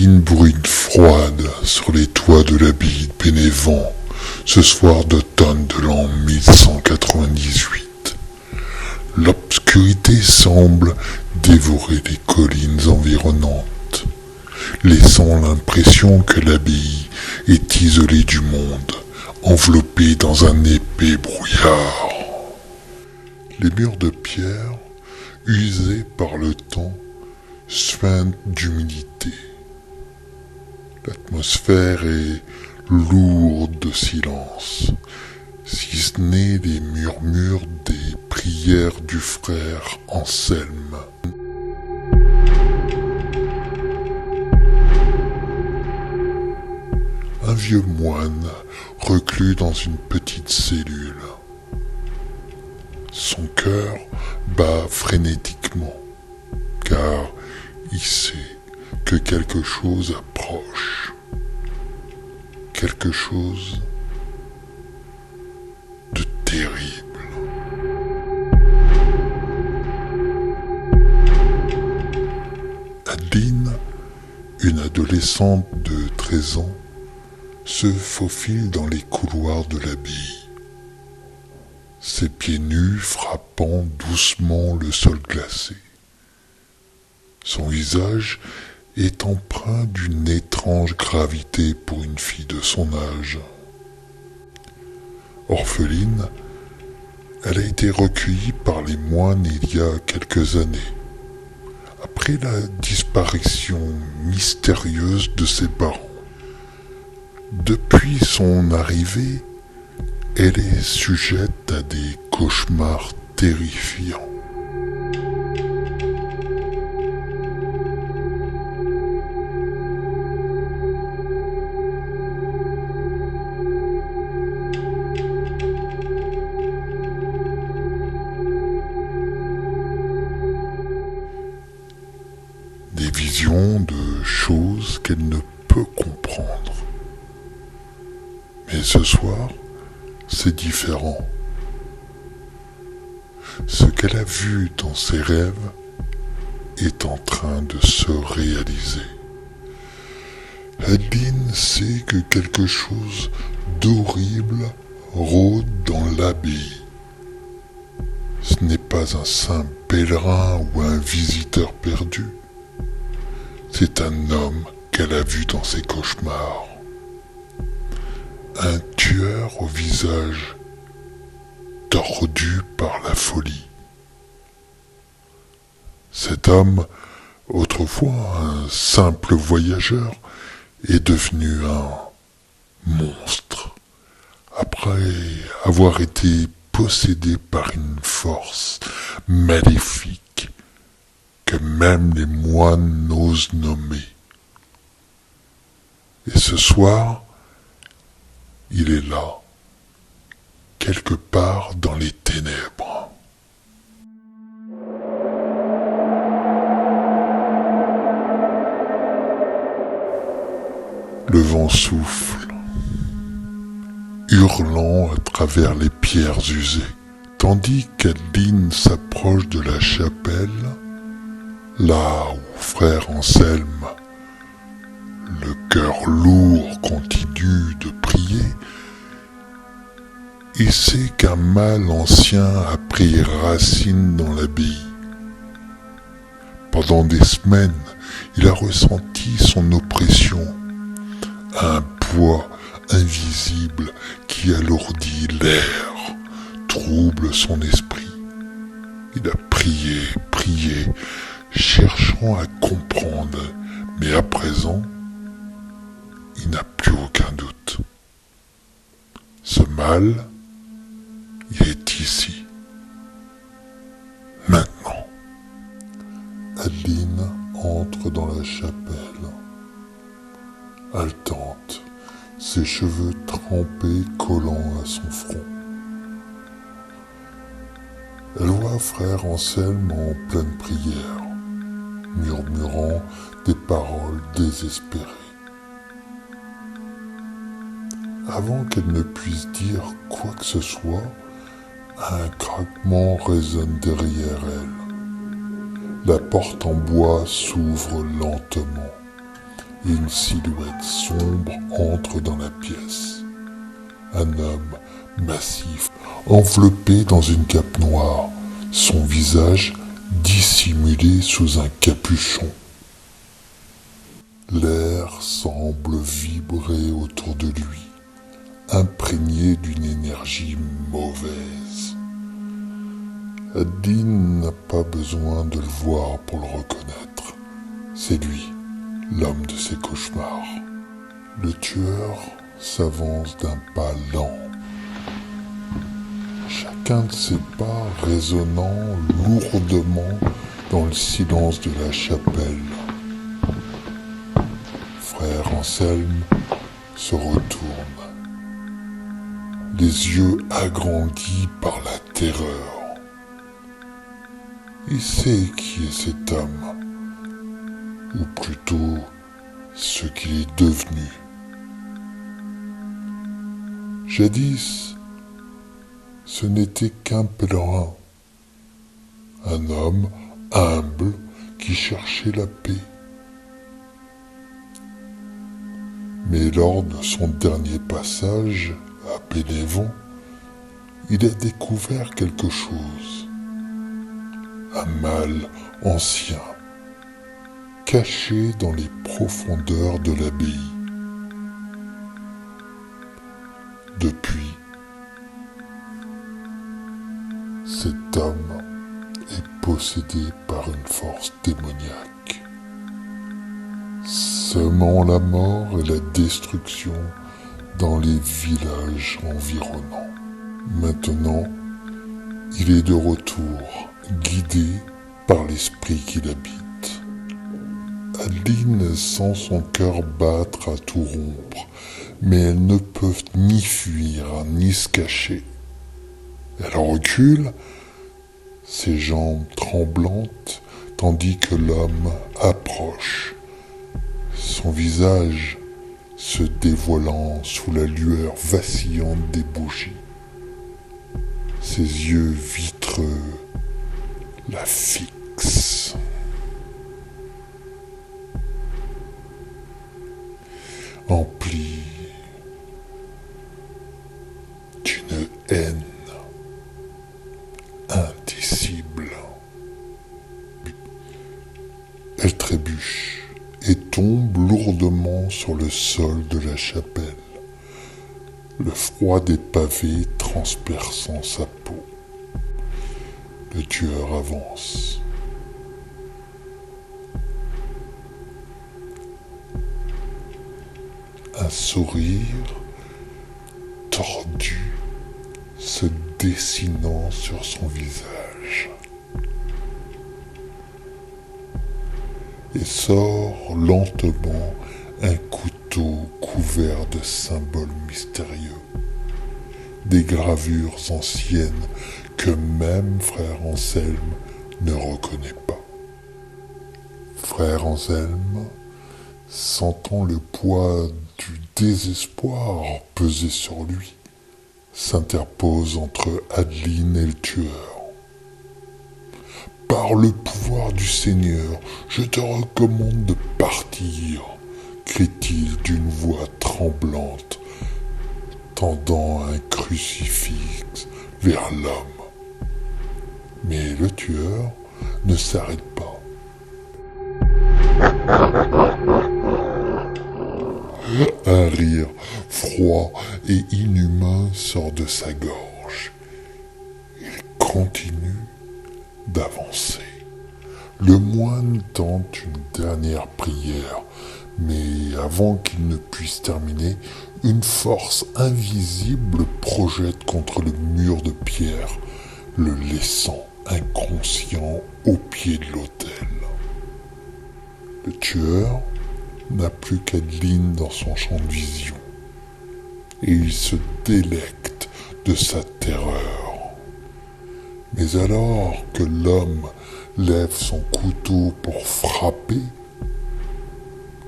Orpheline brune froide sur les toits de l'abbaye de Bénévent, ce soir d'automne de l'an 1198. L'obscurité semble dévorer les collines environnantes, laissant l'impression que l'abbaye est isolée du monde, enveloppée dans un épais brouillard. Les murs de pierre, usés par le temps, suintent d'humidité. L'atmosphère est lourde de silence, si ce n'est les murmures des prières du frère Anselme. Un vieux moine reclus dans une petite cellule. Son cœur bat frénétiquement, car il sait que quelque chose approche, quelque chose de terrible. Adeline, une adolescente de 13 ans, se faufile dans les couloirs de l'abbaye, ses pieds nus frappant doucement le sol glacé. Son visage est empreint d'une étrange gravité pour une fille de son âge. Orpheline, elle a été recueillie par les moines il y a quelques années, après la disparition mystérieuse de ses parents. Depuis son arrivée, elle est sujette à des cauchemars terrifiants. Des visions de choses qu'elle ne peut comprendre. Mais ce soir, c'est différent. Ce qu'elle a vu dans ses rêves est en train de se réaliser. Adeline sait que quelque chose d'horrible rôde dans l'abbaye. Ce n'est pas un simple pèlerin ou un visiteur perdu. C'est un homme qu'elle a vu dans ses cauchemars. Un tueur au visage tordu par la folie. Cet homme, autrefois un simple voyageur, est devenu un monstre, après avoir été possédé par une force maléfique que même les moines n'osent nommer. Et ce soir, il est là, quelque part dans les ténèbres. Le vent souffle, hurlant à travers les pierres usées, tandis qu'Adeline s'approche de la chapelle, là où frère Anselme, le cœur lourd, continue de prier. Il sait qu'un mal ancien a pris racine dans l'abbaye. Pendant des semaines, il a ressenti son oppression, un poids invisible qui alourdit l'air, trouble son esprit. Il a prié, cherchant à comprendre, mais à présent, il n'a plus aucun doute. Ce mal, il est ici, maintenant. Adeline entre dans la chapelle, haletante, ses cheveux trempés collant à son front. Elle voit frère Anselme en pleine prière, murmurant des paroles désespérées. Avant qu'elle ne puisse dire quoi que ce soit, un craquement résonne derrière elle. La porte en bois s'ouvre lentement et une silhouette sombre entre dans la pièce. Un homme massif, enveloppé dans une cape noire, son visage dissimulé sous un capuchon. L'air semble vibrer autour de lui, imprégné d'une énergie mauvaise. Adeline n'a pas besoin de le voir pour le reconnaître. C'est lui, l'homme de ses cauchemars. Le tueur s'avance d'un pas lent. Chacun de ses pas résonnant lourdement dans le silence de la chapelle. Frère Anselme se retourne, les yeux agrandis par la terreur. Il sait qui est cet homme, ou plutôt ce qu'il est devenu. Jadis, ce n'était qu'un pèlerin, un homme humble qui cherchait la paix. Mais lors de son dernier passage à Bénévent, il a découvert quelque chose. Un mal ancien, caché dans les profondeurs de l'abbaye. Depuis, cet homme est possédé par une force démoniaque, semant la mort et la destruction dans les villages environnants. Maintenant, il est de retour, guidé par l'esprit qui l'habite. Adeline sent son cœur battre à tout rompre, mais elles ne peuvent ni fuir, ni se cacher. Elle recule, ses jambes tremblantes, tandis que l'homme approche, son visage se dévoilant sous la lueur vacillante des bougies. Ses yeux vitreux la fixent. Empli d'une haine indicible. Elle trébuche et tombe lourdement sur le sol de la chapelle, le froid des pavés transperçant sa peau. Le tueur avance. Un sourire tordu se dessinant sur son visage. Et sort lentement un couteau couvert de symboles mystérieux, des gravures anciennes que même Frère Anselme ne reconnaît pas. Frère Anselme, sentant le poids du désespoir peser sur lui, s'interpose entre Adeline et le tueur. Par le pouvoir du Seigneur, je te recommande de partir, crie-t-il d'une voix tremblante, tendant un crucifix vers l'homme. Mais le tueur ne s'arrête pas. Un rire froid et inhumain sort de sa gorge. Il continue d'avancer. Le moine tente une dernière prière, mais avant qu'il ne puisse terminer, une force invisible projette contre le mur de pierre, le laissant inconscient au pied de l'autel. Le tueur n'a plus qu'Adeline dans son champ de vision, et il se délecte de sa terreur. Mais alors que l'homme lève son couteau pour frapper,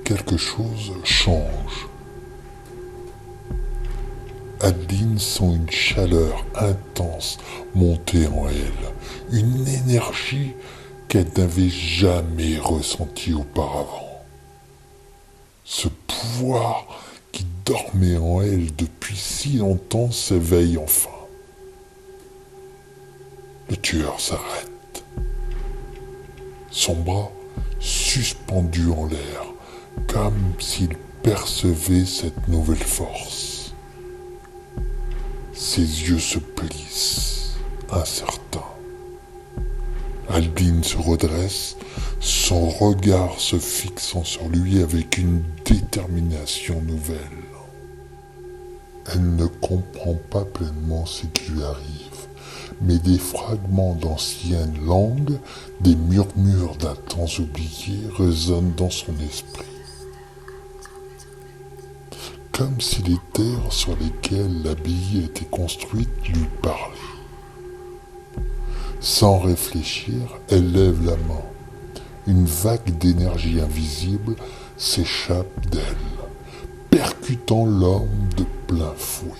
quelque chose change. Adeline sent une chaleur intense monter en elle, une énergie qu'elle n'avait jamais ressentie auparavant. Ce pouvoir qui dormait en elle depuis si longtemps s'éveille enfin. Le tueur s'arrête. Son bras suspendu en l'air, comme s'il percevait cette nouvelle force. Ses yeux se plissent, incertains. Aldine se redresse, son regard se fixant sur lui avec une détermination nouvelle. Elle ne comprend pas pleinement ce qui lui arrive, mais des fragments d'anciennes langues, des murmures d'un temps oublié résonnent dans son esprit. Comme si les terres sur lesquelles l'abbaye était construite lui parlaient. Sans réfléchir, elle lève la main. Une vague d'énergie invisible s'échappe d'elle, percutant l'homme de plein fouet.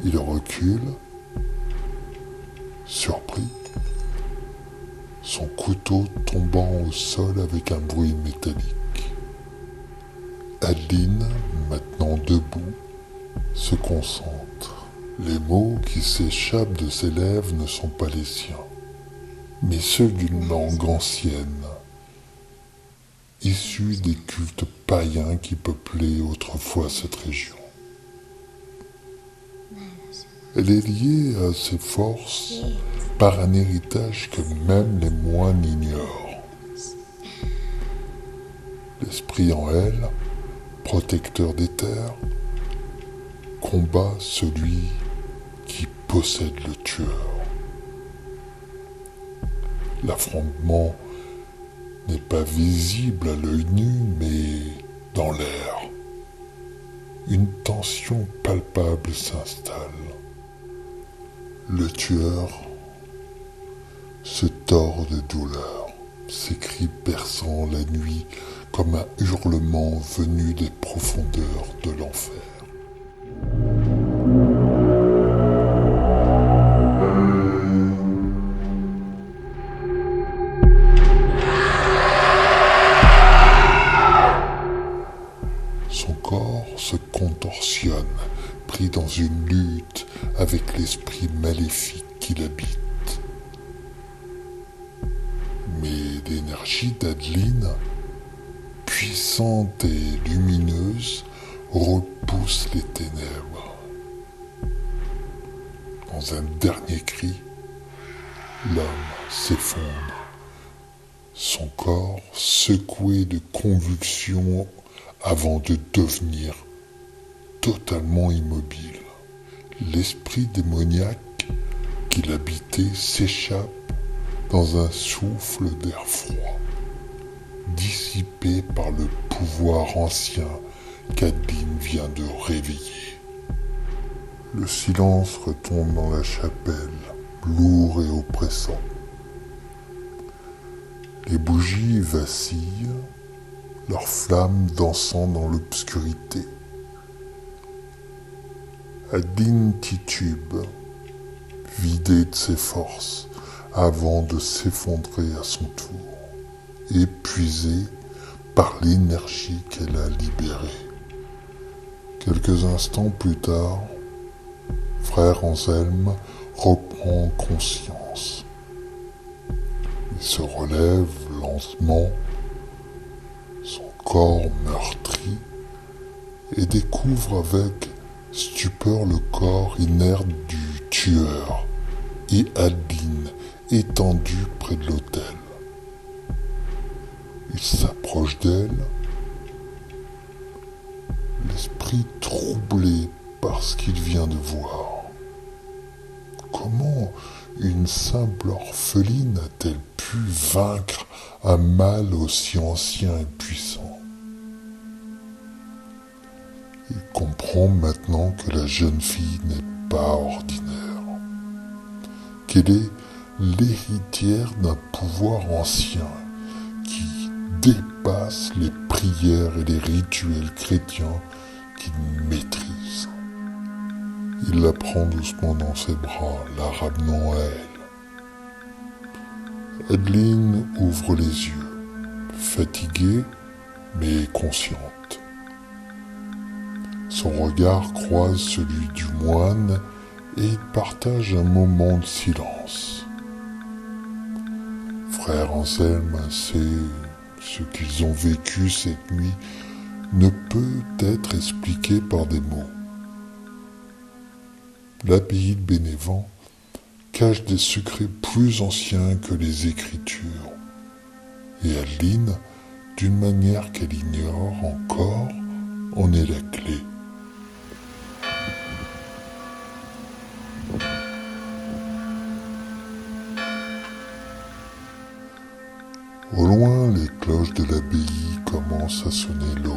Il recule, surpris, son couteau tombant au sol avec un bruit métallique. Adeline, maintenant debout, se concentre. Les mots qui s'échappent de ses lèvres ne sont pas les siens, mais ceux d'une langue ancienne, issue des cultes païens qui peuplaient autrefois cette région. Elle est liée à ses forces par un héritage que même les moines ignorent. L'esprit en elle, protecteur des terres, combat celui qui possède le tueur. L'affrontement n'est pas visible à l'œil nu, mais dans l'air. Une tension palpable s'installe. Le tueur se tord de douleur, ses cris perçant la nuit comme un hurlement venu des profondeurs de l'enfer. Son corps se contorsionne, pris dans une lutte avec l'esprit maléfique qui l'habite. Mais l'énergie d'Adeline, puissante et lumineuse, repousse les ténèbres. Dans un dernier cri, l'homme s'effondre, son corps secoué de convulsions avant de devenir totalement immobile. L'esprit démoniaque qui l'habitait s'échappe dans un souffle d'air froid, dissipé par le pouvoir ancien qu'Adeline vient de réveiller. Le silence retombe dans la chapelle, lourd et oppressant. Les bougies vacillent, leurs flammes dansant dans l'obscurité. Adeline titube, vidée de ses forces, avant de s'effondrer à son tour, épuisée par l'énergie qu'elle a libérée. Quelques instants plus tard, frère Anselme reprend conscience. Il se relève lentement, son corps meurtri, et découvre avec stupeur le corps inerte du tueur et Adeline étendue près de l'autel. Il s'approche d'elle, l'esprit troublé par ce qu'il vient de voir. Comment une simple orpheline a-t-elle pu vaincre un mal aussi ancien et puissant? Il comprend maintenant que la jeune fille n'est pas ordinaire, qu'elle est l'héritière d'un pouvoir ancien qui dépasse les prières et les rituels chrétiens qu'il maîtrise. Il la prend doucement dans ses bras, la ramenant à elle. Adeline ouvre les yeux, fatiguée, mais consciente. Son regard croise celui du moine et ils partagent un moment de silence. Frère Anselme sait ce qu'ils ont vécu cette nuit ne peut être expliqué par des mots. L'abbaye de Bénévent cache des secrets plus anciens que les Écritures, et Adeline, d'une manière qu'elle ignore encore, en est la clé. Au loin, les cloches de l'abbaye commencent à sonner l'aube.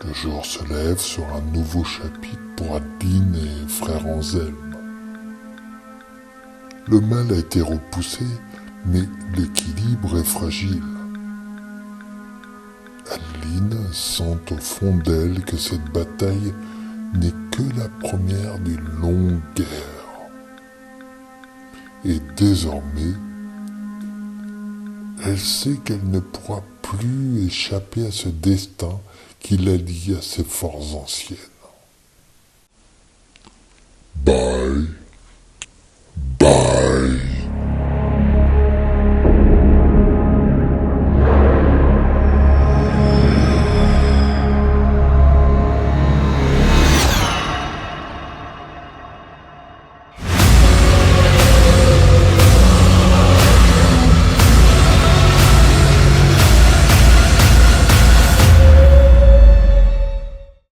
Le jour se lève sur un nouveau chapitre pour Adeline et frère Anselme. Le mal a été repoussé, mais l'équilibre est fragile. Adeline sent au fond d'elle que cette bataille n'est que la première d'une longue guerre. Et désormais, elle sait qu'elle ne pourra plus échapper à ce destin qui la lie à ses forces anciennes. Bye.